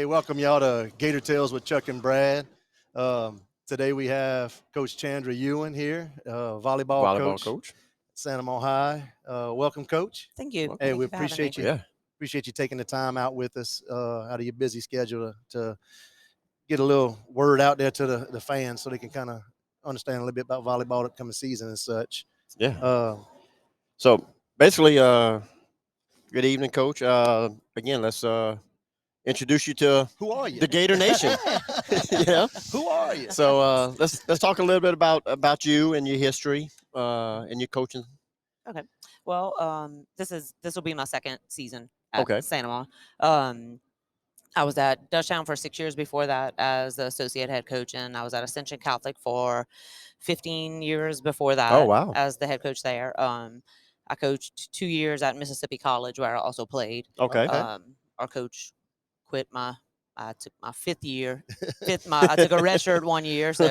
Hey, welcome y'all to Gator Tales with Chuck and Brad. Today we have Coach Chandra Ewen here, volleyball Volleyball coach, coach. Santa Mo High. Welcome, Coach. Thank you. Hey, Thank we you for having me. appreciate you. Yeah. Appreciate you taking the time out with us out of your busy schedule to get a little word out there to the fans so they can kind of understand a little bit about volleyball upcoming season and such. Yeah. Uh, So basically, good evening, coach. Again, let's introduce you to who are you? the Gator Nation. Yeah. Who are you? So let's talk a little bit about you and your history and your coaching. Okay. Well, this will be my second season at Okay. Santa Mo. I was at Dutchtown for 6 years before that as the associate head coach, and I was at Ascension Catholic for 15 years before that Oh, wow. as the head coach there. I coached 2 years at Mississippi College where I also played. Okay. Our coach quit I took my fifth year. I took a red shirt 1 year, so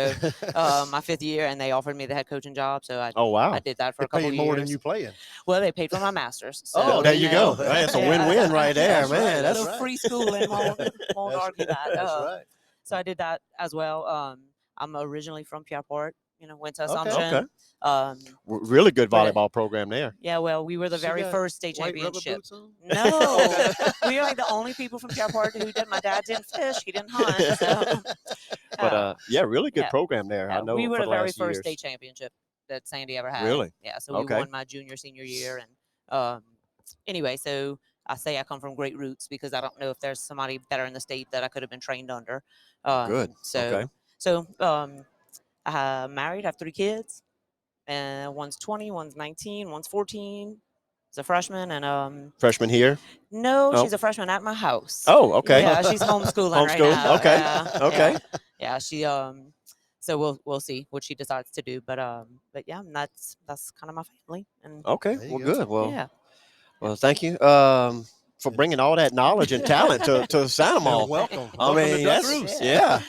my fifth year, and they offered me the head coaching job. So Oh, wow. I did that for They a couple paid years. more than you playing. Well, they paid for my master's. So, Oh, there you go. know. That's a Yeah. win-win right there, That's man. right, That's So free schooling. Won't argue that. That's right. So I did that as well. I'm originally from Pierreport. Went to Okay. Assumption. Okay. Um, Really good But, volleyball program there. yeah, well, we were the She very got first state white rubber championship. boots on? No, we are like the only people from Pierreport who did. My dad didn't fish; he didn't hunt. So, But yeah, really good yeah. program there. I know we were for the the very last first years. state championship that Sandy ever had. Really? Yeah, so we Okay. won my junior, senior year, and anyway, so I say I come from great roots because I don't know if there's somebody better in the state that I could have been trained under. Good. Okay. I married, have 3 kids, and one's 20, one's 19, one's 14. She's a freshman, and Freshman here. no, Oh. she's a freshman at my house. Oh, okay. Yeah, she's homeschooling right Homeschool? now. Okay. Yeah, Okay. yeah. She So we'll see what she decides to do, but yeah, that's kind of my family, and Okay. There you Well, go. good. Well, yeah. well, thank you for bringing all that knowledge and talent to Santa Well, Mo. welcome. I Welcome to mean, Duck that's Roost. yeah.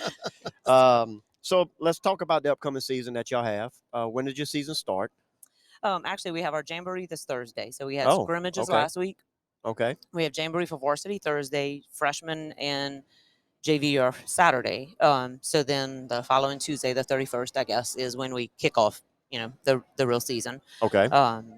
So let's talk about the upcoming season that y'all have. When did your season start? Actually, we have our jamboree this Thursday, so we had Oh, scrimmages okay. last week. Okay. We have jamboree for varsity Thursday, freshmen and JV are Saturday. So then the following Tuesday, the 31st, I guess, is when we kick off. The real season. Okay.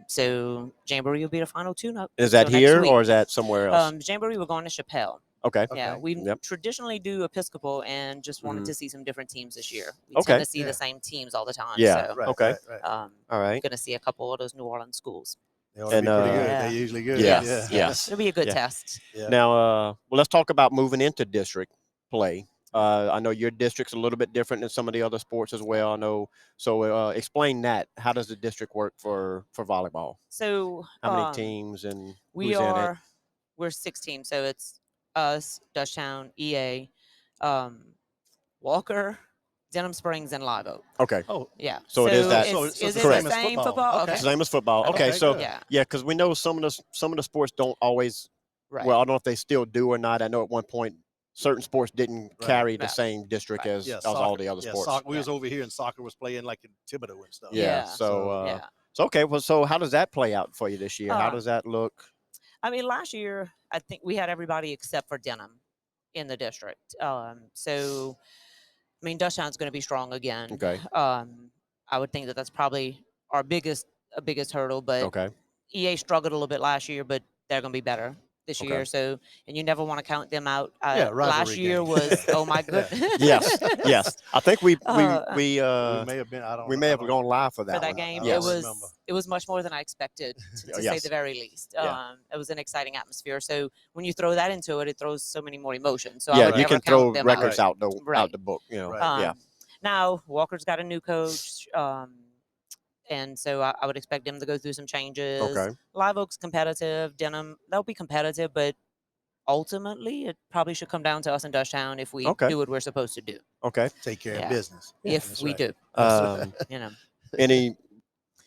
So jamboree will be the final tune-up. Is that so next here week. or is that somewhere else? Jamboree, we're going to Chappelle. Okay. Yeah, Okay. we Yep. traditionally do Episcopal and just wanted Mhm. to see some different teams this year. We Okay. tend to see Yeah. the same teams all the time. Yeah. So, Right, Okay. right. All right. going to see a couple of those New Orleans schools. They ought to be And, pretty good. Yeah. They're usually good. Yes, Yeah. yes. It'll be a good Yeah. test. Yeah. Now, well, let's talk about moving into district play. I know your district's a little bit different than some of the other sports as well. I know. So, explain that. How does the district work for volleyball? So How many teams and we who's in it? we're 6 teams. So it's us, Dutchtown, EA, Walker, Denham Springs, and Live Oak. Okay. Oh, Yeah. So it is that- Is So it it's the correct. same as same football. football? Okay. Okay. Same as football. Okay. Okay, So good. Yeah. because we know some of the sports don't always. Right. Well, I don't know if they still do or not. I know at one point certain sports didn't Right. carry the Yeah. same district Right. as Yeah, all the other yeah, sports. Soccer. We Yeah. was over here and soccer was playing like in Thibodeau and stuff. Yeah. Yeah. So, yeah. so okay. Well, so how does that play out for you this year? How Um, does that look? I mean, last year I think we had everybody except for Denham in the district. So I mean, Dutchtown's going to be strong again. Okay. I would think that that's probably our biggest hurdle, but Okay. EA struggled a little bit last year, but they're going to be better this Okay. year. So, and you never want to count them out. Yeah, Last rivalry year game. was, oh my Yeah. goodness. Yes. Yes. I think we We may have been. I don't. we know. may I have don't- gone live for that For that one. game, I don't Yes. remember. it was much more than I expected, to say Yes. the very least. Yeah. It was an exciting atmosphere. So when you throw that into it, it throws so many more emotions. So I Yeah, would you never can throw count them records out. out Right. the book. You know. Right. Yeah. Now Walker's got a new coach, and so I would expect them to go through some changes. Okay. Live Oak's competitive. Denham, they'll be competitive, but ultimately it probably should come down to us in Dutchtown if we Okay. do what we're supposed to do. Okay. Take care Yeah. of business. If That's we right. do, Um, you know. any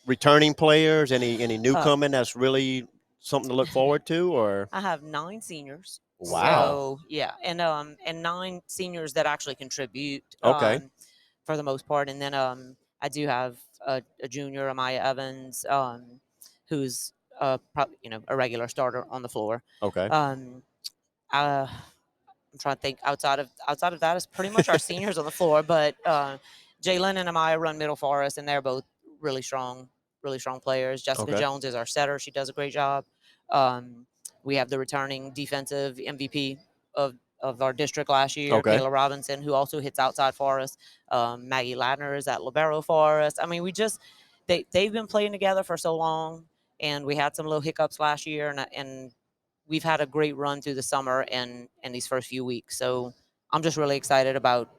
returning players? Any newcomer that's really something to look forward to? Or I have 9 seniors. wow. So yeah, and 9 seniors that actually contribute. Okay. For the most part, and then I do have a junior, Amaya Evans, who's a regular starter on the floor. Okay. Um, uh, I'm trying to think outside of that is pretty much our seniors on the floor. But Jalen and Amaya run Middle Forest, and they're both really strong players. Jessica Okay. Jones is our setter; she does a great job. Um, we have the returning defensive MVP of our district last year, Okay. Kayla Robinson, who also hits outside for us. Maggie Ladner is at libero for us. I mean, they've been playing together for so long, and we had some little hiccups last year, and we've had a great run through the summer and these first few weeks. So I'm just really excited about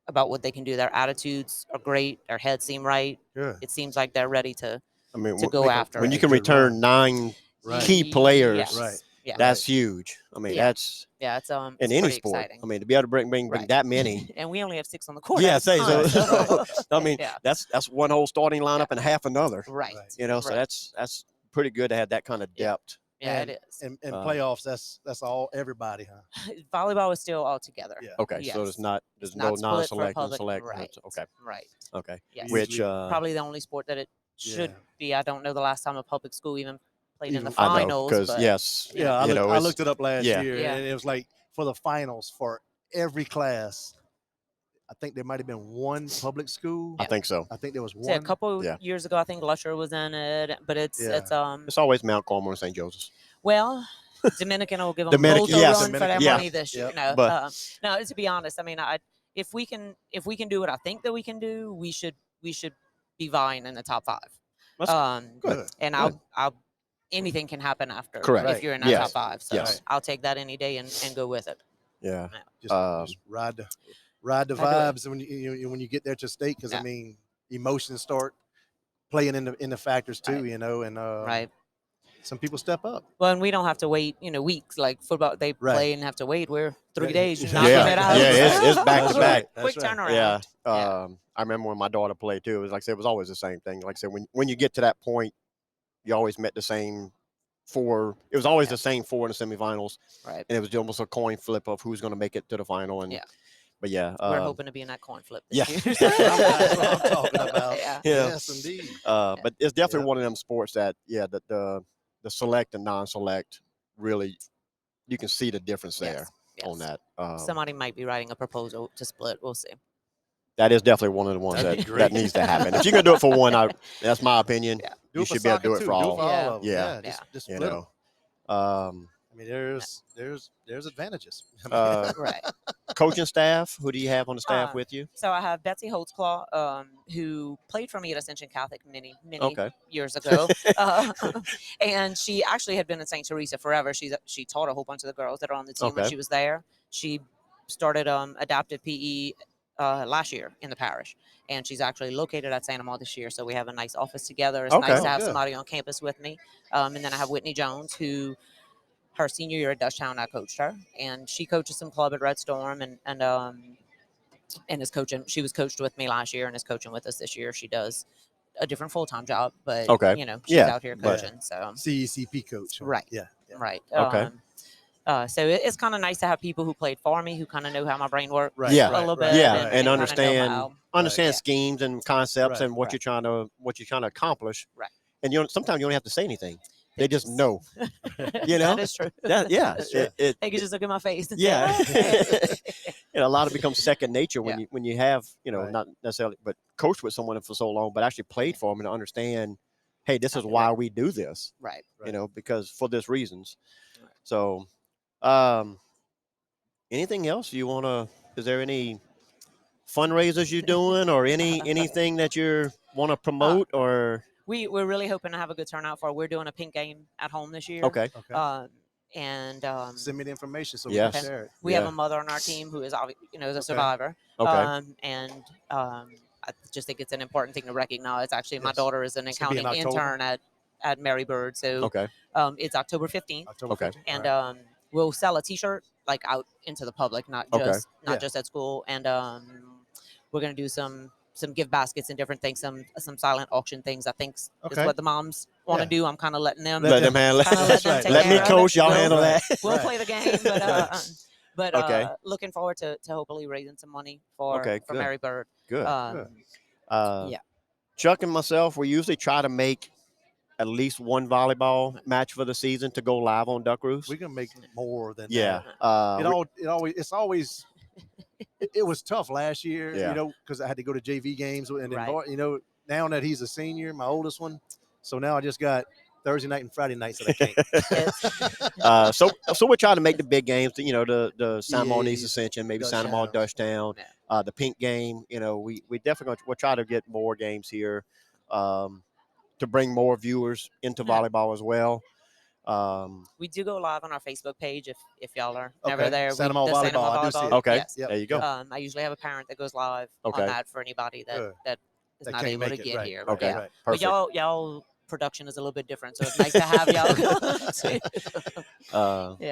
what they can do. Their attitudes are great. Their heads seem right. Good. It seems like they're ready to I mean, go after when it. you can Good return run. 9 Right. key players, Yes. Right. Yeah. that's huge. I mean, Yeah. that's Yeah. It's in it's any pretty sport. exciting. I mean, to be able to bring Right. that many. And we only have 6 on the court. Yeah, at a say so. time, I mean, yeah. that's one whole starting lineup Yeah. and half another. Right. Right. You know, so Right. that's pretty good to have that kind of Yeah. depth. Yeah, it is. And Um, playoffs, that's all everybody, huh? Volleyball is still all together. Yeah. Okay, so Yes. there's It's no not split for non-select, public. select. Right. Okay, Right. okay. Yes. Which Usually- Probably the only sport that it should Yeah. be. I don't know the last time a public school even played in the Even- I know finals. because but yes, you Yeah, I you looked, know, I it's- looked it up last yeah. year, Yeah. and it was like for the finals for every class. I think there might have been one public school. I think so. I think there was say a one. couple Yeah. years ago, I think Lusher was in it, but it's Yeah. It's always Mount Carmel and St. Joseph's. well, Dominican will give them Dominican, both a yes. run for their Dominican, yeah. money this year. Yep. No, But- no. To be honest, I mean, if we can do what I think that we can do, we should be vying in the top 5. That's Good. And Good. I'll anything can happen after. Correct. If Right. you're in that Yes. top 5, so Yes. I'll take that any day and go with it. Yeah. Just ride the I do it. vibes when you get there to state, because Yeah. I mean, emotions start playing in the factors too, Right. you know, and Right. some people step up. Well, and we don't have to wait, weeks like football. They Right. play and have to wait. We're 3 Yeah. days. Yeah. Knocking Yeah. it out. Yeah, it's back to That's back. right. That's Quick right. turnaround. Yeah. Yeah. I remember when my daughter played too. It was like I said, it was always the same thing. Like I said, when you get to that point, you always met the same 4. It was always Yeah. the same 4 in the semifinals, Right. and it was almost a coin flip of who's going to make it to the final. And Yeah. but yeah, We're hoping to be in that coin flip this yeah. year. That's what I'm talking about. Yeah. Yeah. Yes, indeed. But it's definitely Yeah. one of them sports that the select and non-select really you can see the difference there Yes. on that. Somebody might be writing a proposal to split. We'll see. That is definitely one of the ones That'd be that great. needs to happen. If you're gonna do it for one, that's my opinion. Yeah. You should be able to do it for all. Yeah. of them. Yeah. Just You split 'em. know, I mean, there's advantages. I mean, Right. coaching staff. Who do you have on the staff Uh, with you? So I have Betsy Holtzclaw, who played for me at Ascension Catholic many Okay. years ago, and she actually had been in St. Teresa forever. She taught a whole bunch of the girls that are on the team when Okay. she was there. She started adaptive PE last year in the parish, and she's actually located at Santa Maria this year. So we have a nice office together. It's Okay. nice to have Good. somebody on campus with me. And then I have Whitney Jones, who her senior year at Dutchtown, I coached her, and she coaches some club at Red Storm, and is coaching. She was coached with me last year and is coaching with us this year. She does a different full-time job, but Okay. she's Yeah, out here but- coaching. So CECP coach. Right. Yeah. Yeah. right. Okay. So it's kind of nice to have people who played for me who kind of know how my brain works. Right. Yeah. a little right, bit. Yeah, right. and kinda know understand how- understand Yeah. schemes and concepts Right, and what right. you're trying to accomplish. Right. And sometimes you don't have to say anything. They They just just- know. You know? that is true. Yeah. Sure. They can just look at my face. And Yeah. say, A lot of it becomes second nature Yeah. when you have Right. not necessarily but coached with someone for so long, but actually played for them and understand, hey, this is Exactly why right. we do this. right. Right. Because for this reasons. Right. So, anything else you want to? Is there any fundraisers you're doing, or anything that you want to promote, or We're really hoping to have a good turnout for. We're doing a pink game at home this year. okay, Okay. And Send me the information so Yes. we can share it. we have Yeah. a mother on our team who is is a Okay. survivor. okay, I just think it's an important thing to recognize. Actually, my Yes. daughter is an This will be in accounting October? intern at Mary Bird. So okay, it's October 15th. October Okay. 15th? And All right. we'll sell a T-shirt like out into the public, not Okay. just Yeah. at school. And we're gonna do some gift baskets and different things, some silent auction things. I think is Okay. what the moms want to Yeah. do. I'm kind of letting them. let them handle Kinda let it. them right. take Let me care of coach. it. Y'all We'll- handle that. We'll Right. play the game, but Okay. looking forward to hopefully raising some money for Okay, good. Mary Bird. Good. Um, Good. yeah. Chuck and myself, we usually try to make at least one volleyball match for the season to go live on Duck Roost. We're gonna make more than Yeah. that. It's always it was tough last year, Yeah. you know, because I had to go to JV games, and then Right. you know, now that he's a senior, my oldest one, so now I just got Thursday night and Friday nights that I can't. So we're trying to make the big games, you know, the Santa Monica East Yeah, Ascension, maybe Santa Dutchtown. Monica Dutchtown, Yeah. the Pink game. You know, we definitely we'll try to get more games here, to bring more viewers into Yeah. volleyball as well. We do go live on our Facebook page if y'all are never Okay. there. Santa The Monica Santa Volleyball, I Monica do see it. Volleyball. Okay, Yes. Yep. there you go. I usually have a parent that goes live Okay. on that for anybody that Good. that is That not can't able to make it, get right. here. Okay, Yeah. Right. But perfect. y'all production is a little bit different, so it's nice to have y'all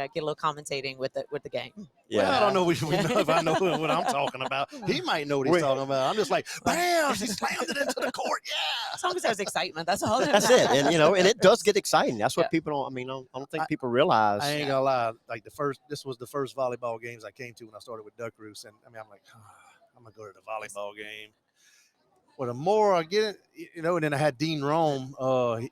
get a little commentating with the game. Yeah. Well, I don't know if I know what I'm talking about. He might know what he's talking about. I'm just like, bam, she slammed it into the court. Yeah. As long as there's excitement, that's all. That's it, and you know, and it does get exciting. That's what Yeah. people don't. I mean, I don't think people realize. I ain't gonna lie. Like this was the first volleyball games I came to when I started with Duck Roost, and I mean, I'm like, I'm gonna go to the volleyball game. Well, the more I get it, you know, and then I had Dean Rome.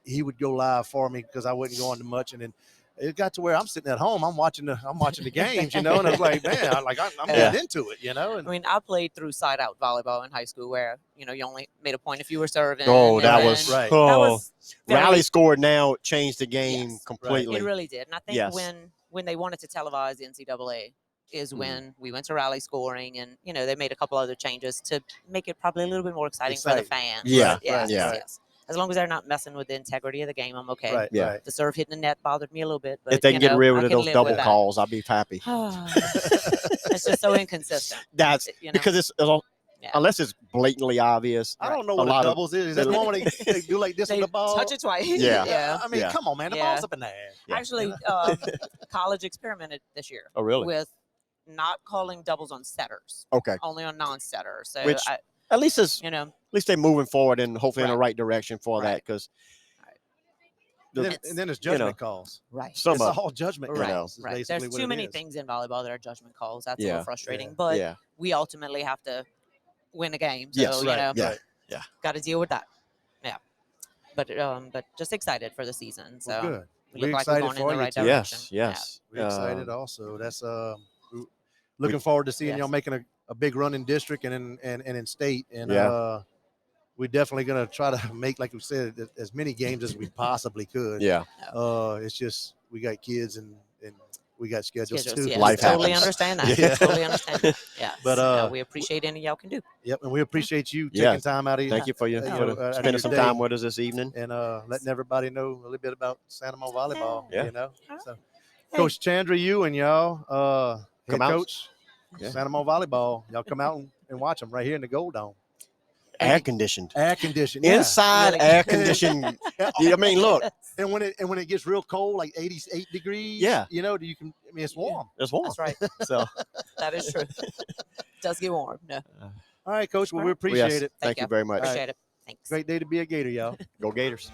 He would go live for me because I wasn't going to much, and then it got to where I'm sitting at home. I'm watching the games, you know, and I was like, man, I'm getting into it, you know. And I mean, I played through side out volleyball in high school, where you only made a point if you were serving. Oh, that and was right. That oh, was very- rally score now changed the game Yes. completely. It really did, and I think Yes. when they wanted to televise the NCAA is Mhm. when we went to rally scoring, and they made a couple other changes to make it probably a little bit more exciting for the fans. Yeah, But yes, yeah. yes. As long as they're not messing with the integrity of the game, I'm okay. right, Yeah. right. The serve hitting the net bothered me a little bit, but If they can get rid I of can those live double with that. calls, I'll be happy. It's just so inconsistent. That's because it's Yeah. unless it's blatantly obvious. I don't know A what lot a of- doubles is. Is that the one where they do like this They with the ball? touch it twice. Yeah. yeah. I mean, Yeah. come on, man. The Yeah. ball's up in the air. Yeah. Actually, college experimented this year Oh, really? with not calling doubles on setters, Okay. only on non-setters. So Which at least is you at least they're moving forward and hopefully in the Right. right direction for that Right. because And then it's judgment calls. right. some It's of all judgment Right, calls. is right. basically There's what too it many is. things in volleyball that are judgment calls. That's a Yeah. little frustrating, Yeah. but yeah. we ultimately have to win a game. So Yes. Right, Yeah. right. Yeah. got to deal with that. Yeah, but just excited for the season. So Well, good. we We're look like we're excited going in for the you right too. direction. Yes. Yes. We're excited also. That's We- looking forward to seeing Yes. y'all making a big run in district and in state. And Yeah. we're definitely gonna try to make, like we said, as many games as we possibly could. Yeah. It's just we got kids and we got schedules Schedules, too. yes, Life totally happens. understand that. Yeah. Totally understand that. Yeah. But, we appreciate any y'all can do. Yep, and we appreciate you Yeah. taking time out of Thank you for you for know, out of spending your some day time with us this evening. and letting everybody know a little bit about Santa Monica volleyball. Yeah. You know, Huh? so Hey. Coach Chandra, you and y'all, head Come out. coach, Yeah. Santa Monica volleyball. Y'all come out and watch them right here in the Gold Dome. Air conditioned. Air conditioned, yeah. Inside Really. air conditioned. I mean, look, And when it gets real cold, like 88 degrees, Yeah. you know, it's warm. it's warm. That's right. So That is true. Does get warm. No. All right, Coach. Well, we All right. appreciate yes, it. Thank you very much. Appreciate it. Thanks. Great day to be a Gator, y'all. Go Gators.